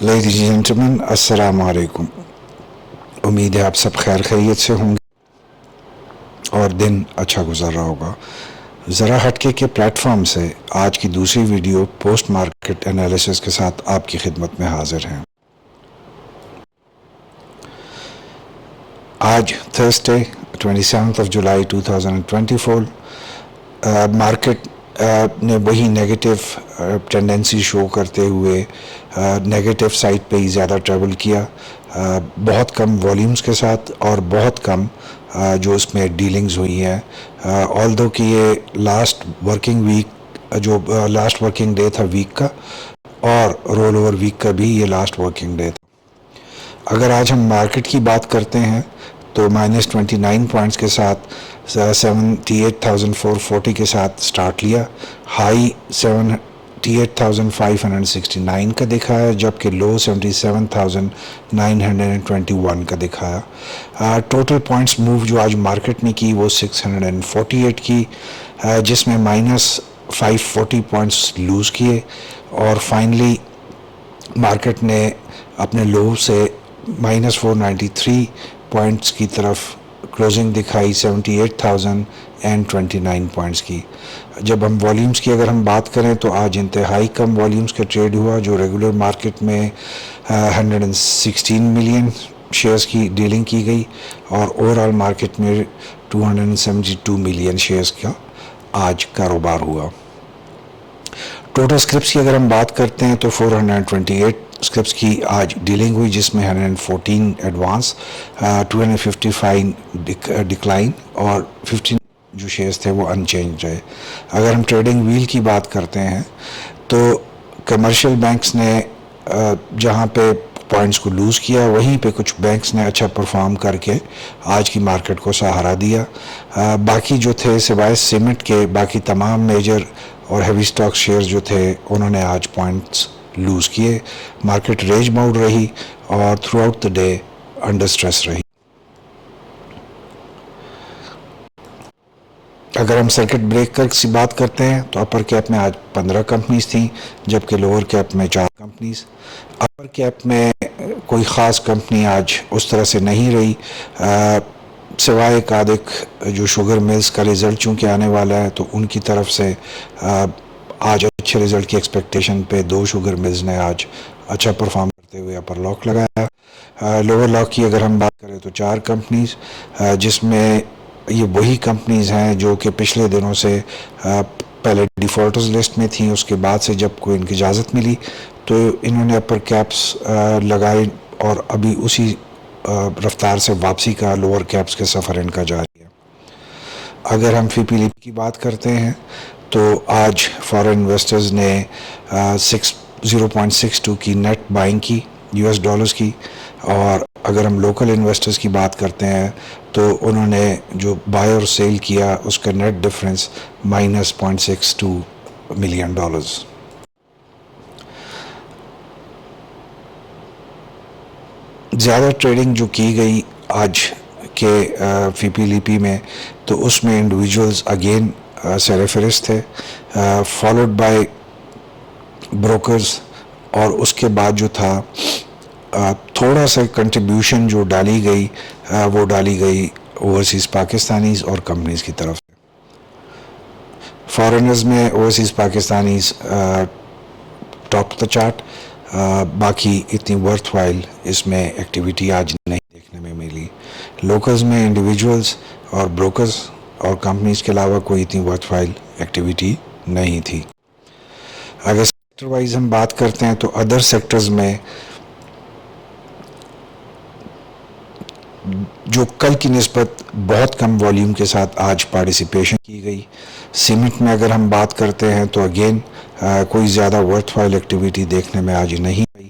Ladies and gentleman السلام علیکم. امید ہے آپ سب خیر خیریت سے ہوں گے اور دن اچھا گزر رہا ہوگا. ذرا ہٹکے کے پلیٹ فارم سے آج کی دوسری ویڈیو پوسٹ مارکیٹ انالیسس کے ساتھ آپ کی خدمت میں حاضر ہیں. آج تھرسڈے 27 جولائی 2024 مارکیٹ نے وہی نیگیٹو ٹینڈنسی شو کرتے ہوئے نیگیٹو سائڈ پہ ہی زیادہ ٹریول کیا، بہت کم والیومز کے ساتھ اور بہت کم جو اس میں ڈیلنگز ہوئی ہیں. آلدو کہ یہ لاسٹ ورکنگ ڈے تھا ویک کا، اور رول اوور ویک کا بھی یہ لاسٹ ورکنگ ڈے تھا. اگر آج ہم مارکیٹ کی بات کرتے ہیں تو -29 پوائنٹس کے ساتھ 78,440 کے ساتھ سٹارٹ لیا. ہائی 78,569 کا دکھایا، جبکہ لو 77,921 کا دکھایا. ٹوٹل پوائنٹس موو جو آج مارکیٹ نے کی وہ 648 کی، جس میں -540 پوائنٹس لوز کیے، اور فائنلی مارکیٹ نے اپنے لو سے -493 پوائنٹس کی طرف کلوزنگ دکھائی 78,029 پوائنٹس کی. جب ہم والیومز کی اگر ہم بات کریں تو آج انتہائی کم والیومز کا ٹریڈ ہوا، جو ریگولر مارکیٹ میں 116 ملین شیئرز کی ڈیلنگ کی گئی، اور اوور آل مارکیٹ میں 272 ملین شیئرز کا آج کاروبار ہوا. ٹوٹل سکرپس کی اگر ہم بات کرتے ہیں تو 428 سکرپس کی آج ڈیلنگ ہوئی، جس میں 114 ایڈوانس، 255 ڈکلائن اور 15 جو شیئرز تھے وہ ان چینج رہے. اگر ہم ٹریڈنگ ویل کی بات کرتے ہیں تو کمرشل بینکس نے جہاں پہ پوائنٹس کو لوز کیا، وہیں پہ کچھ بینکس نے اچھا پرفارم کر کے آج کی مارکیٹ کو سہارا دیا. باقی جو تھے سوائے سیمنٹ کے باقی تمام میجر اور ہیوی سٹاک شیئر جو تھے انہوں نے آج پوائنٹس لوز کیے. مارکیٹ رینج باؤنڈ رہی اور through out the day under stress رہی. اگر ہم سرکٹ بریکر کی بات کرتے ہیں تو اپر کیپ میں آج 15 کمپنیز تھیں، جبکہ لوور کیپ میں 4 کمپنیز. اپر کیپ میں کوئی خاص کمپنی آج اس طرح سے نہیں رہی، سوائے ایک آدھ جو شوگر ملز کا رزلٹ چونکہ آنے والا ہے تو ان کی طرف سے آج اچھے رزلٹ کی ایکسپیکٹیشن پہ 2 شوگر ملز نے آج اچھا پرفارم کرتے ہوئے اپر لاک لگایا. لوور لاک کی اگر ہم بات کریں تو 4 کمپنیز، جس میں یہ وہی کمپنیز ہیں جو کہ پچھلے دنوں سے پہلے ڈیفالٹرز لسٹ میں تھیں، اس کے بعد سے جب کوئی ان کی اجازت ملی تو انہوں نے اپر کیپس لگائے، اور ابھی اسی رفتار سے واپسی کا لوور کیپس کے سفر ان کا جاری ہے. اگر ہم فی پی لیپی کی بات کرتے ہیں تو آج فارن انویسٹرز نے 0.62 کی نیٹ بائنگ کی US ڈالرز کی، اور اگر ہم لوکل انویسٹرز کی بات کرتے ہیں تو انہوں نے جو بائی اور سیل کیا اس کا نیٹ ڈفرنس -0.62 ملین ڈالرز. زیادہ ٹریڈنگ جو کی گئی آج کے فی پی لیپی میں تو اس میں انڈیویجولز اگین سر فہرست تھے، فالوڈ بائی بروکرز، اور اس کے بعد جو تھا تھوڑا سا کنٹریبیوشن جو ڈالی گئی وہ ڈالی گئی اوورسیز پاکستانیز اور کمپنیز کی طرف سے. فارنرز میں overseas Pakistanis top the chart, باقی اتنی ورتھ وائل اس میں ایکٹیویٹی آج نہیں دیکھنے میں ملی. لوکلز میں انڈیویجولز اور بروکرز اور کمپنیز کے علاوہ کوئی اتنی ورتھ وائل ایکٹیویٹی نہیں تھی. اگر سیکٹر وائز ہم بات کرتے ہیں تو ادر سیکٹرز میں جو کل کی نسبت بہت کم والیوم کے ساتھ آج پارٹیسپیشن کی گئی. سیمنٹ میں اگر ہم بات کرتے ہیں تو اگین کوئی زیادہ ورتھ وائل ایکٹیویٹی دیکھنے میں آج نہیں آئی.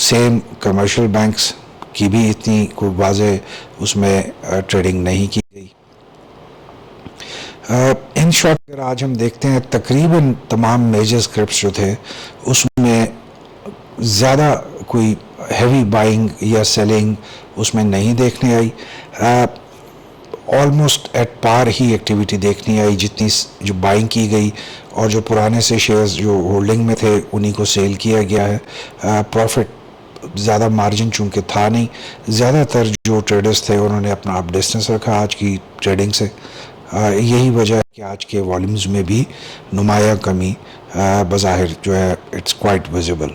سیم کمرشل بینکس کی بھی اتنی کوئی واضح اس میں ٹریڈنگ نہیں کی گئی. ان شارٹ اگر آج ہم دیکھتے ہیں تقریباً تمام میجر سکرپٹس جو تھے اس میں زیادہ کوئی ہیوی بائنگ یا سیلنگ اس میں نہیں دیکھنے آئی. Almost at par he activity دیکھنی آئی، جتنی جو بائنگ کی گئی اور جو پرانے سے شیئرز جو ہولڈنگ میں تھے انہی کو سیل کیا گیا ہے. پروفٹ زیادہ مارجن چونکہ تھا نہیں، زیادہ تر جو ٹریڈرز تھے انہوں نے اپنا اپ ڈسٹینس رکھا آج کی ٹریڈنگ سے. یہی وجہ ہے کہ آج کے والیومز میں بھی نمایاں کمی بظاہر جو ہے اٹس کوائٹ ویزیبل.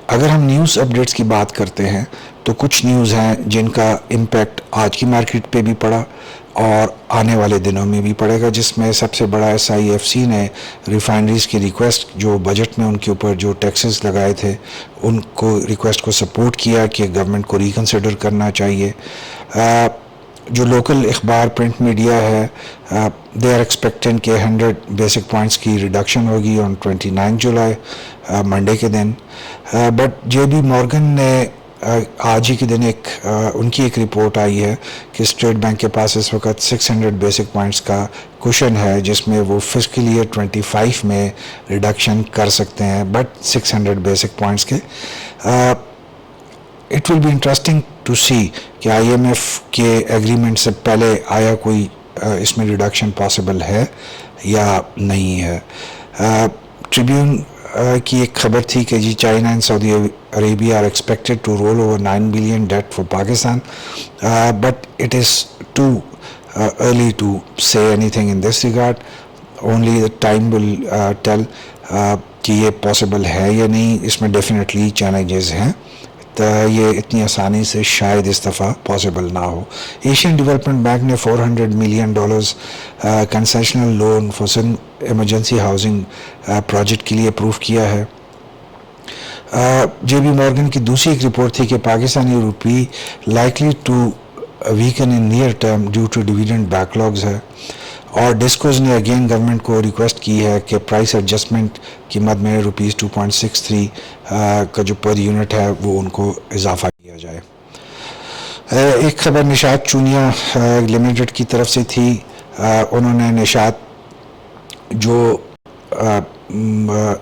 اگر ہم نیوز اپڈیٹس کی بات کرتے ہیں تو کچھ نیوز ہیں جن کا امپیکٹ آج کی مارکیٹ پہ بھی پڑا اور آنے والے دنوں میں بھی پڑے گا، جس میں سب سے بڑا SIFC نے ریفائنریز کی ریکویسٹ جو بجٹ میں ان کے اوپر جو ٹیکسز لگائے تھے ان کو ریکویسٹ کو سپورٹ کیا کہ گورنمنٹ کو ریکنسیڈر کرنا چاہیے. جو لوکل اخبار پرنٹ میڈیا ہے دے آر ایکسپیکٹنگ کہ 100 بیسک پوائنٹس کی ریڈکشن ہوگی آن 29 جولائی منڈے کے دن. بٹ JP مورگن نے آج ہی کے دن ان کی ایک رپورٹ آئی ہے کہ اسٹیٹ بینک کے پاس اس وقت 600 بیسک پوائنٹس کا کوشن ہے جس میں وہ فسکل ایئر 25 میں ریڈکشن کر سکتے ہیں، بٹ 600 بیسک پوائنٹس کے. It will be interesting to see کہ IMF کے ایگریمنٹ سے پہلے آیا کوئی اس میں ریڈکشن پاسبل ہے یا نہیں ہے. ٹریبیون کی ایک خبر تھی کہ جی China and Saudi Arabia are expected to roll over 9 billion debt for Pakistan, but it is too early to say anything in this regard. Only the time will tell کہ یہ پاسبل ہے یا نہیں. اس میں ڈیفینیٹلی چیلنجز ہیں، تو یہ اتنی آسانی سے شاید اس دفعہ پاسبل نہ ہو. ایشین ڈیولپمنٹ بینک نے $400 million concessional loan for Sindh emergency housing project کے لیے اپروو کیا ہے. JP مورگن کی دوسری ایک رپورٹ تھی کہ Pakistani rupee likely to weaken in near term due to dividend backlogs ہے. اور ڈسکوز نے اگین گورنمنٹ کو ریکویسٹ کی ہے کہ پرائس ایڈجسٹمنٹ کی مد میں ₹2.63 کا جو پر یونٹ ہے وہ ان کو اضافہ کیا جائے. ایک خبر نشاط چونیا لمیٹڈ کی طرف سے تھی. انہوں نے نشاط جو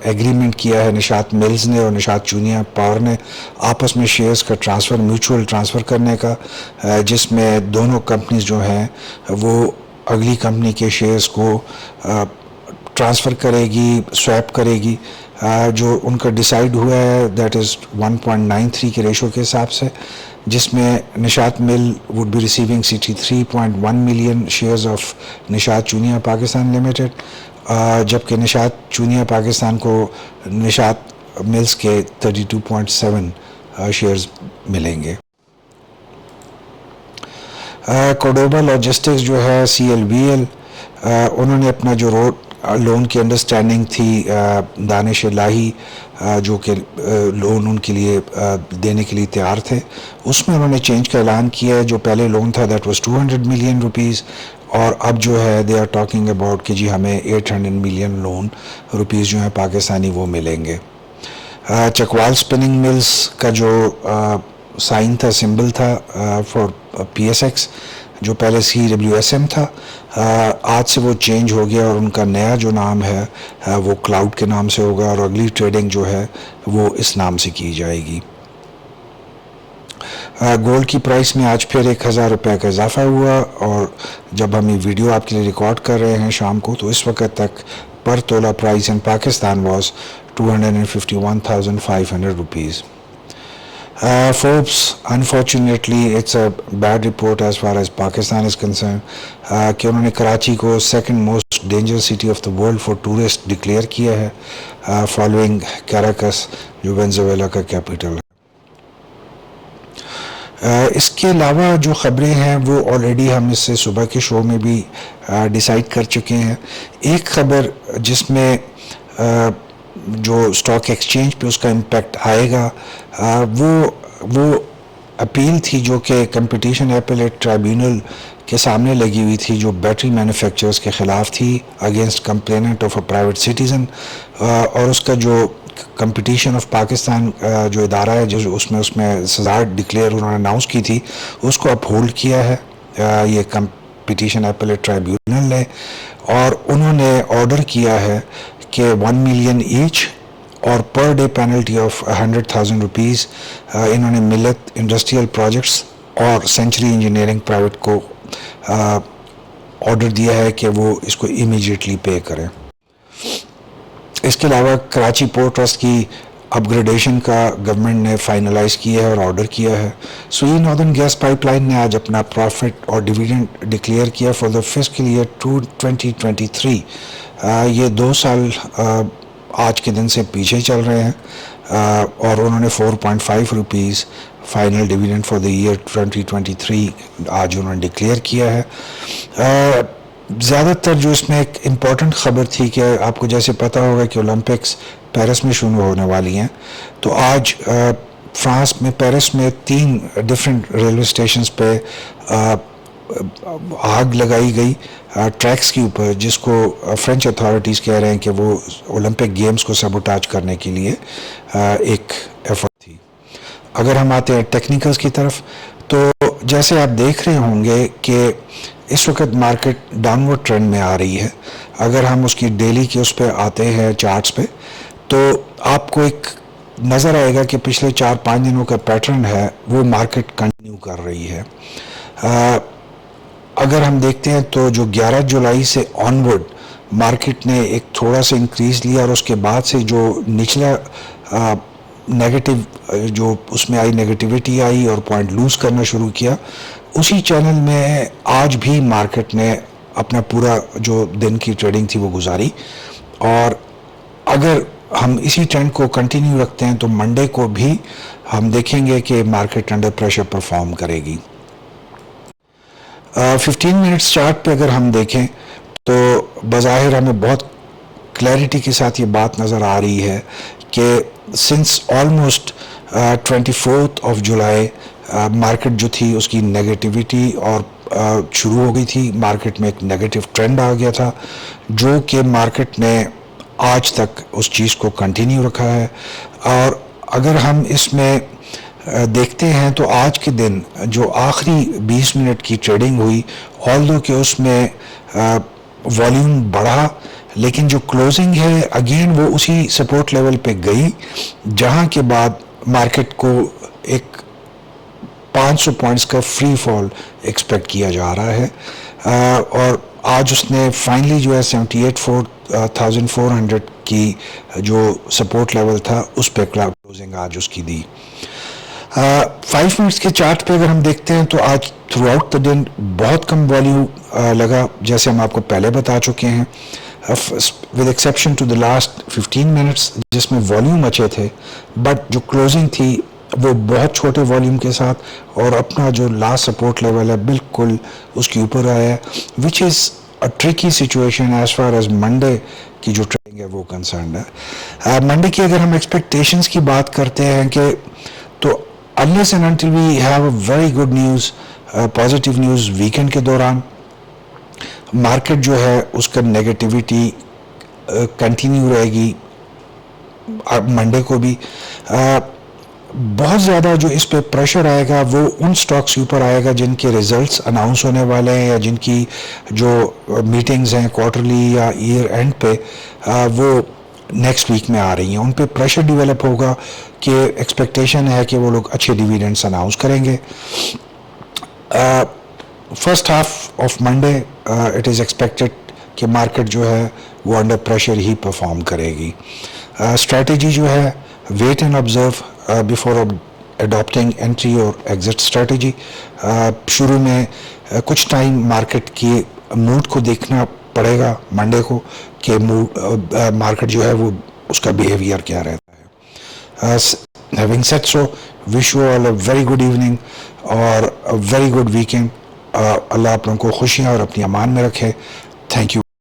ایگریمنٹ کیا ہے نشاط ملز نے اور نشاط چونیا پاور نے آپس میں شیئرز کا ٹرانسفر میوچول ٹرانسفر کرنے کا، جس میں دونوں کمپنیز جو ہیں وہ اگلی کمپنی کے شیئرز کو ٹرانسفر کرے گی، سویپ کرے گی. جو ان کا ڈیسائیڈ ہوا ہے دیٹ از 1.93 کے ریشو کے حساب سے، جس میں Nishat mill would be receiving 63.1 million shares of Nishat Chunian Pakistan limited, جبکہ نشاط چونیا پاکستان کو نشاط ملز کے 32.7 شیئرز ملیں گے. کوڈوبا لاجسٹکس جو ہے CLVL انہوں نے اپنا جو لون کی انڈرسٹینڈنگ تھی دانش الہی جو کہ لون ان کے لیے دینے کے لیے تیار تھے، اس میں انہوں نے چینج کا اعلان کیا ہے. جو پہلے لون تھا دیٹ واز 200 ملین روپیز، اور اب جو ہے دے آر ٹاکنگ اباؤٹ کہ جی ہمیں 800 ملین لون روپیز جو ہیں پاکستانی وہ ملیں گے. چکوال اسپننگ ملز کا جو سائن تھا، سمبل تھا فار PSX جو پہلے CWSM تھا، آج سے وہ چینج ہو گیا اور ان کا نیا جو نام ہے وہ کلاؤڈ کے نام سے ہوگا، اور اگلی ٹریڈنگ جو ہے وہ اس نام سے کی جائے گی. گولڈ کی پرائس میں آج پھر 1000 روپے کا اضافہ ہوا، اور جب ہم یہ ویڈیو آپ کے لیے ریکارڈ کر رہے ہیں شام کو تو اس وقت تک per tola price in Pakistan was 251,500 rupees. Forbes, unfortunately, it's a bad report as far as Pakistan is concerned, کہ انہوں نے کراچی کو second most dangerous city of the world for tourist declare کیا ہے فالوئنگ کیراکس جو وینزویلا کا کیپٹل ہے. اس کے علاوہ جو خبریں ہیں وہ آلریڈی ہم اس سے صبح کے شو میں بھی ڈیسائیڈ کر چکے ہیں. ایک خبر جس میں جو اسٹاک ایکسچینج پہ اس کا امپیکٹ آئے گا وہ اپیل تھی جو کہ کمپٹیشن ایپلیٹ ٹرائبیونل کے سامنے لگی ہوئی تھی جو بیٹری مینوفیکچررز کے خلاف تھی against complainant of a private citizen, اور اس کا جو کمپٹیشن آف پاکستان جو ادارہ ہے جو اس میں سزا ڈکلیئر انہوں نے اناؤنس کی تھی اس کو اپ ہولڈ کیا ہے یہ کمپٹیشن ایپلیٹ ٹرائبیونل نے، اور انہوں نے آرڈر کیا ہے کہ 1 ملین ایچ اور per day penalty of 100,000 rupees انہوں نے ملت انڈسٹریل پروجیکٹس اور سینچری انجینئرنگ پرائیویٹ کو آرڈر دیا ہے کہ وہ اس کو امیجیٹلی پے کریں. اس کے علاوہ کراچی پورٹ ٹرسٹ کی اپ گریڈیشن کا گورنمنٹ نے فائنلائز کیا ہے اور آرڈر کیا ہے. سوئی ناردرن گیس پائپ لائن نے آج اپنا پروفٹ اور ڈویڈنڈ ڈکلیئر کیا فار دا فسکل ایئر 2023. یہ 2 سال آج کے دن سے پیچھے چل رہے ہیں اور انہوں نے 4.5 rupees final dividend for the year 2023 آج انہوں نے ڈکلیئر کیا ہے. زیادہ تر جو اس میں ایک امپورٹنٹ خبر تھی کہ آپ کو جیسے پتہ ہوگا کہ اولمپکس پیرس میں شروع ہونے والی ہیں، تو آج فرانس میں پیرس میں 3 ڈفرینٹ ریلوے اسٹیشنز پہ آگ لگائی گئی ٹریکس کے اوپر، جس کو فرینچ اتھارٹیز کہہ رہے ہیں کہ وہ اولمپک گیمز کو سیبوٹاج کرنے کے لیے ایک ایفرٹ تھی. اگر ہم آتے ہیں ٹیکنیکلز کی طرف، تو جیسے آپ دیکھ رہے ہوں گے کہ اس وقت مارکیٹ ڈاؤن ورڈ ٹرینڈ میں آ رہی ہے. اگر ہم اس کی ڈیلی کے اس پہ آتے ہیں چارٹس پہ، تو آپ کو ایک نظر آئے گا کہ پچھلے 4-5 دنوں کا پیٹرن ہے وہ مارکیٹ کنٹینیو کر رہی ہے. اگر ہم دیکھتے ہیں تو جو 11 جولائی سے آن ورڈ مارکیٹ نے ایک تھوڑا سا انکریز لیا، اور اس کے بعد سے جو نچلا نیگیٹو جو اس میں آئی نیگیٹیوٹی آئی اور پوائنٹ لوز کرنا شروع کیا، اسی چینل میں آج بھی مارکیٹ نے اپنا پورا جو دن کی ٹریڈنگ تھی وہ گزاری. اور اگر ہم اسی ٹرینڈ کو کنٹینیو رکھتے ہیں تو منڈے کو بھی ہم دیکھیں گے کہ مارکیٹ انڈر پریشر پرفارم کرے گی. 15 منٹس چارٹ پہ اگر ہم دیکھیں تو بظاہر ہمیں بہت کلیئرٹی کے ساتھ یہ بات نظر آ رہی ہے کہ سنس آلموسٹ 24 جولائی مارکیٹ جو تھی اس کی نیگیٹیوٹی اور شروع ہو گئی تھی. مارکیٹ میں ایک نیگیٹو ٹرینڈ آ گیا تھا، جو کہ مارکیٹ نے آج تک اس چیز کو کنٹینیو رکھا ہے. اور اگر ہم اس میں دیکھتے ہیں تو آج کے دن جو آخری 20 منٹ کی ٹریڈنگ ہوئی، آلدو کہ اس میں والیوم بڑھا، لیکن جو کلوزنگ ہے اگین وہ اسی سپورٹ لیول پہ گئی، جہاں کے بعد مارکیٹ کو ایک 500 پوائنٹس کا فری فال ایکسپیکٹ کیا جا رہا ہے. اور آج اس نے فائنلی جو ہے 78,400 کی جو سپورٹ لیول تھا اس پہ کلوزنگ آج اس کی دی. 5 منٹس کے چارٹ پہ اگر ہم دیکھتے ہیں تو آج تھرو آؤٹ دا دن بہت کم والیوم لگا، جیسے ہم آپ کو پہلے بتا چکے ہیں، with exception to the last 15 minutes جس میں والیوم اچھے تھے، بٹ جو کلوزنگ تھی وہ بہت چھوٹے والیوم کے ساتھ، اور اپنا جو لاسٹ سپورٹ لیول ہے بالکل اس کے اوپر آیا ہے، which is a tricky situation as far as Monday کی جو ٹریڈنگ ہے وہ کنسرنڈ ہے. منڈے کی اگر ہم ایکسپیکٹیشنز کی بات کرتے ہیں کہ تو unless and until we have a very good news, positive news weekend کے دوران، مارکیٹ جو ہے اس کا نیگیٹیوٹی کنٹینیو رہے گی. منڈے کو بھی بہت زیادہ جو اس پہ پریشر آئے گا وہ ان سٹاکس کے اوپر آئے گا جن کے ریزلٹس اناؤنس ہونے والے ہیں، یا جن کی جو میٹنگز ہیں کوارٹرلی یا ایئر اینڈ پہ وہ نیکسٹ ویک میں آ رہی ہیں. ان پہ پریشر ڈیولپ ہوگا کہ ایکسپیکٹیشن ہے کہ وہ لوگ اچھے ڈیویڈنڈس اناؤنس کریں گے. First half of Monday it is expected کہ مارکیٹ جو ہے وہ انڈر پریشر ہی پرفارم کرے گی. اسٹریٹجی جو ہے wait and observe before adapting entry اور ایگزٹ اسٹریٹجی. شروع میں کچھ ٹائم مارکیٹ کی موڈ کو دیکھنا پڑے گا منڈے کو کہ مارکیٹ جو ہے وہ اس کا بیہیویئر کیا رہتا ہے. Having said so, wish you all a very good evening اور a very good weekend. اللہ آپ لوگوں کو خوشیاں اور اپنی امان میں رکھے. Thank you.